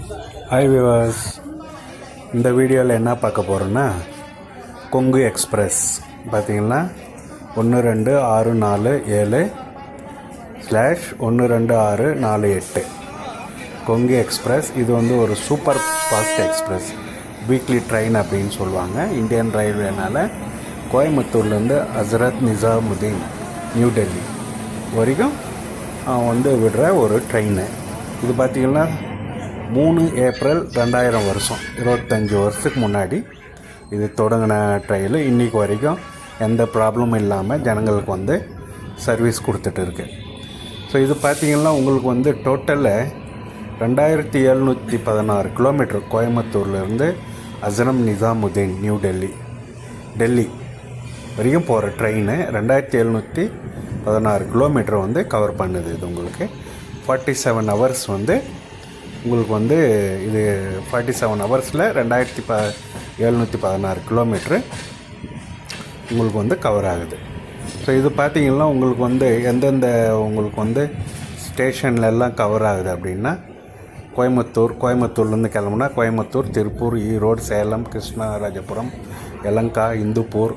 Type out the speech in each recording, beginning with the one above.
Hi viewers, இந்த வீடியோவில் என்ன பார்க்க போகிறோன்னா கொங்கு எக்ஸ்பிரஸ் பார்த்தீங்கன்னா 12647/12648 கொங்கு எக்ஸ்பிரஸ். இது வந்து ஒரு super fast express weekly train அப்படின்னு சொல்லுவாங்க. இந்தியன் ரயில்வேனால் கோயம்புத்தூர்லேருந்து ஹசரத் நிசாமுதீன் நியூ டெல்லி வரைக்கும் வந்து விடுற ஒரு ட்ரெயின். இது பார்த்திங்கன்னா 3 ஏப்ரல் 2000 வருஷம், 25 வருஷத்துக்கு முன்னாடி இது தொடங்கின ட்ரெயின். இன்றைக்கி வரைக்கும் எந்த ப்ராப்ளமும் இல்லாமல் ஜனங்களுக்கு வந்து சர்வீஸ் கொடுத்துட்டு இருக்கு. ஸோ இது பார்த்திங்கன்னா உங்களுக்கு வந்து டோட்டலில் 2716 கிலோமீட்டர் கோயம்புத்தூர்லேருந்து ஹசரத் நிசாமுதீன் நியூ டெல்லி வரைக்கும் போகிற ட்ரெயின் 2716 கிலோமீட்டர் வந்து கவர் பண்ணுது. இது உங்களுக்கு 47 ஹவர்ஸ் வந்து உங்களுக்கு வந்து இது 47 ஹவர்ஸில் 2716 கிலோமீட்ரு உங்களுக்கு வந்து கவர் ஆகுது. ஸோ இது பார்த்திங்கன்னா உங்களுக்கு வந்து எந்தெந்த உங்களுக்கு வந்து ஸ்டேஷன்லெல்லாம் கவர் ஆகுது அப்படின்னா கோயம்புத்தூர்லேருந்து கிளம்புனா Coimbatore, Tiruppur, Erode, Salem, Krishnarajapuram, Yelahanka, Hindupur,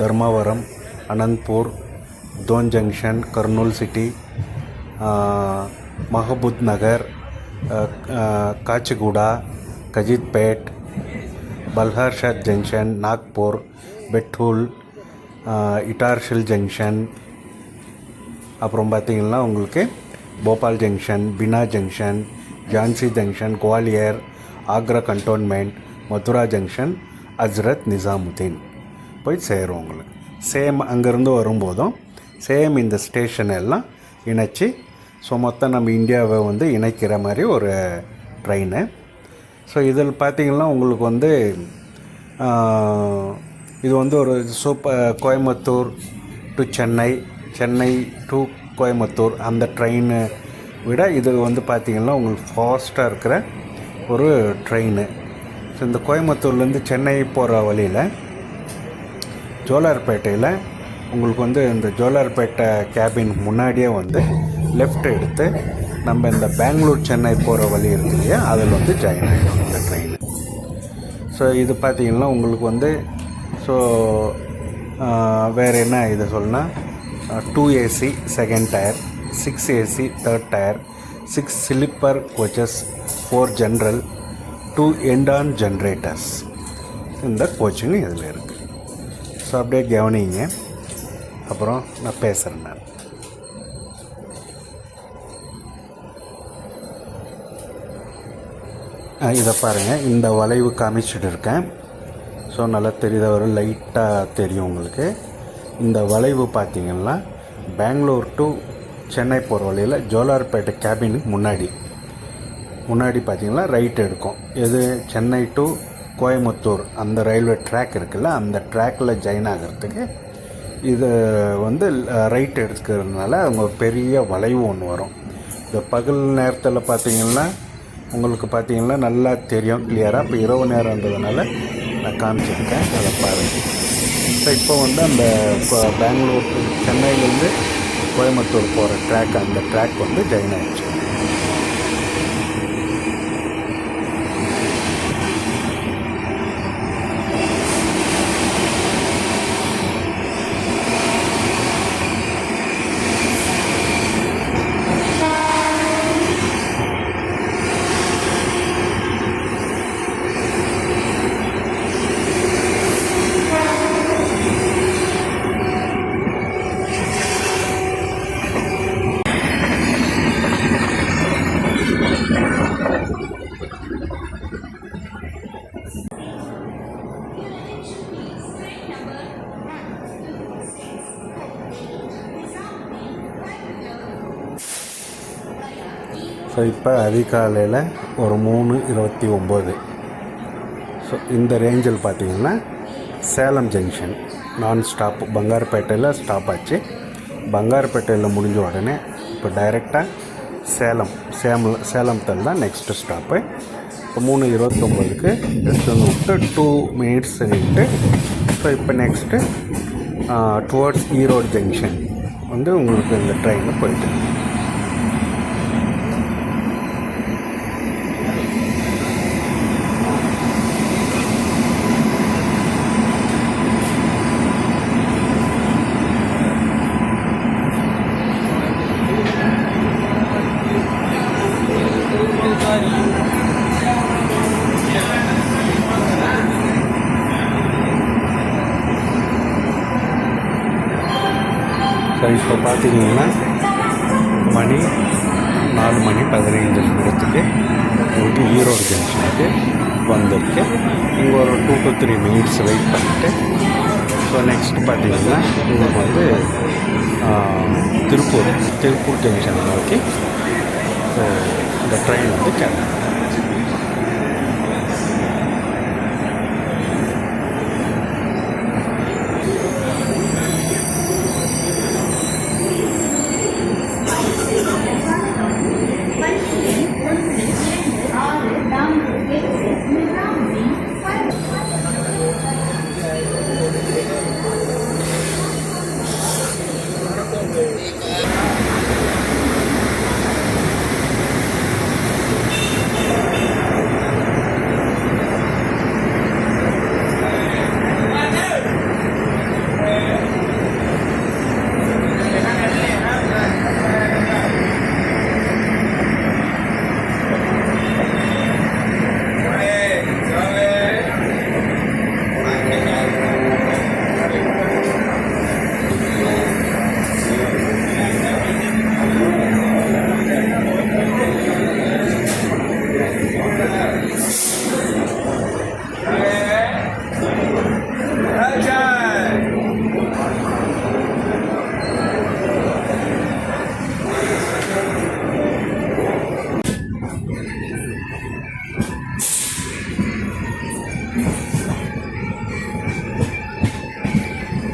Dharmavaram, Anantapur, Dhone junction, Kurnool city, Mahbub Nagar, Kacheguda, Kazipet, Balharshah junction, Nagpur, Betul, இட்டார்ஷில் ஜங்ஷன், அப்புறம் பார்த்திங்கன்னா உங்களுக்கு Bhopal junction, Bina junction, Jhansi junction, Gwalior, Agra cantonment, Mathura junction, Hazrat Nizamuddin போய் சேரும். உங்களுக்கு சேம் அங்கேருந்து வரும்போதும் சேம் இந்த ஸ்டேஷன் எல்லாம் இணைச்சி, ஸோ மொத்தம் நம்ம இந்தியாவை வந்து இணைக்கிற மாதிரி ஒரு ட்ரெயின். ஸோ இதில் பார்த்திங்கன்னா உங்களுக்கு வந்து இது வந்து ஒரு கோயம்புத்தூர் டு சென்னை டு கோயம்புத்தூர் அந்த ட்ரெயினை விட இது வந்து பார்த்திங்கன்னா உங்களுக்கு ஃபாஸ்ட்டாக இருக்கிற ஒரு ட்ரெயின். ஸோ இந்த கோயம்புத்தூர்லேருந்து சென்னை போகிற வழியில் ஜோலார்பேட்டையில் உங்களுக்கு வந்து இந்த ஜோலார்பேட்டை கேபின் முன்னாடியே வந்து லெஃப்ட் எடுத்து நம்ம இந்த பெங்களூர் சென்னை போகிற வழி இருக்கு இல்லையா, அதில் வந்து ஜாயின் ஆகிடும் இந்த ட்ரெயின். ஸோ இது பார்த்திங்கன்னா உங்களுக்கு வந்து ஸோ வேறு என்ன இதை சொல்லணும்னா 2 AC second tier, 6 AC third tier, 6 sleeper coaches, 4 general, 2 end on generators இந்த கோச்சிங் இதில் இருக்குது. ஸோ அப்படியே கவனிங்க, அப்புறம் நான் பேசுகிறேன். இதை பாருங்கள், இந்த வளைவு காமிச்சிட்டு இருக்கேன். ஸோ நல்லா தெரியுத ஒரு லைட்டாக தெரியும் உங்களுக்கு. இந்த வளைவு பார்த்திங்கன்னா பெங்களூர் டு சென்னை போகிற வழியில் ஜோலார்பேட்டை கேபினுக்கு முன்னாடி பார்த்திங்கன்னா ரைட் எடுக்கும். எது சென்னை டு கோயம்புத்தூர் அந்த ரயில்வே ட்ராக் இருக்குல்ல, அந்த ட்ராக்கில் ஜாயின் ஆகிறதுக்கு இது வந்து ரைட் எடுக்கிறதுனால அவங்க ஒரு பெரிய வளைவு ஒன்று வரும். இந்த பகல் நேரத்தில் பார்த்திங்கன்னா உங்களுக்கு பார்த்திங்கன்னா நல்லா தெரியும் கிளியராக. இப்போ இரவு நேரன்றதுனால நான் காமிச்சிருக்கேன், அதை பாருங்கள். ஸோ இப்போ வந்து அந்த பெங்களூர் சென்னையிலேருந்து கோயம்புத்தூர் போகிற ட்ராக், அந்த ட்ராக் வந்து ஜாயின் ஆகிடுச்சு. ஸோ இப்போ அதிகாலையில் ஒரு 3:29. ஸோ இந்த ரேஞ்சில் பார்த்திங்கன்னா சேலம் ஜங்ஷன் நான் ஸ்டாப், பங்காரப்பேட்டையில் ஸ்டாப் ஆச்சு. பங்காரப்பேட்டையில் முடிஞ்ச உடனே இப்போ டைரெக்டாக சேலத்தில் தான் நெக்ஸ்ட்டு ஸ்டாப்பு. இப்போ 3:29க்கு எடுத்து விட்டு 2 மினிட்ஸ் நின்று ஸோ இப்போ நெக்ஸ்ட்டு டுவர்ட்ஸ் ஈரோடு ஜங்ஷன் வந்து உங்களுக்கு இந்த ட்ரெயினில் போயிட்டு ஸோ இப்போ பார்த்தீங்கன்னா மணி 4:15 நிமிடத்துக்கு உங்களுக்கு ஈரோடு ஜங்ஷனுக்கு வந்திருக்கு. இங்கே ஒரு 2 to 3 minutes வெயிட் பண்ணிவிட்டு ஸோ நெக்ஸ்ட் பார்த்தீங்கன்னா உங்களுக்கு வந்து திருப்பூர் ஜங்ஷன் நோக்கி ஸோ இந்த ட்ரெயின் வந்து கிளம்பும்.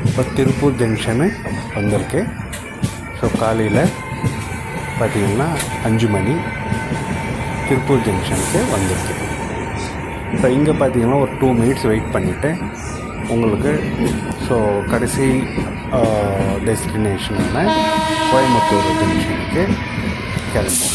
இப்போ திருப்பூர் ஜங்ஷனு வந்திருக்கு. ஸோ காலையில் பார்த்திங்கன்னா 5 மணி திருப்பூர் ஜங்ஷனுக்கு வந்திருக்கு. இப்போ இங்கே பார்த்திங்கன்னா ஒரு 2 minutes வெயிட் பண்ணிவிட்டு உங்களுக்கு ஸோ கடைசி டெஸ்டினேஷனான கோயம்புத்தூர் ஜங்ஷனுக்கு கிளம்பும்.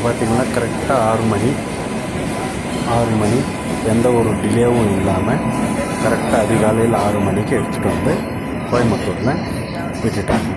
பார்த்திங்கன்னா கரெக்டாக 6 மணி எந்த ஒரு டிலேவும் இல்லாமல் கரெக்டாக அதிகாலையில் 6 மணிக்கு எடுத்துகிட்டு வந்து கோயம்புத்தூரில் விட்டுட்டாங்க.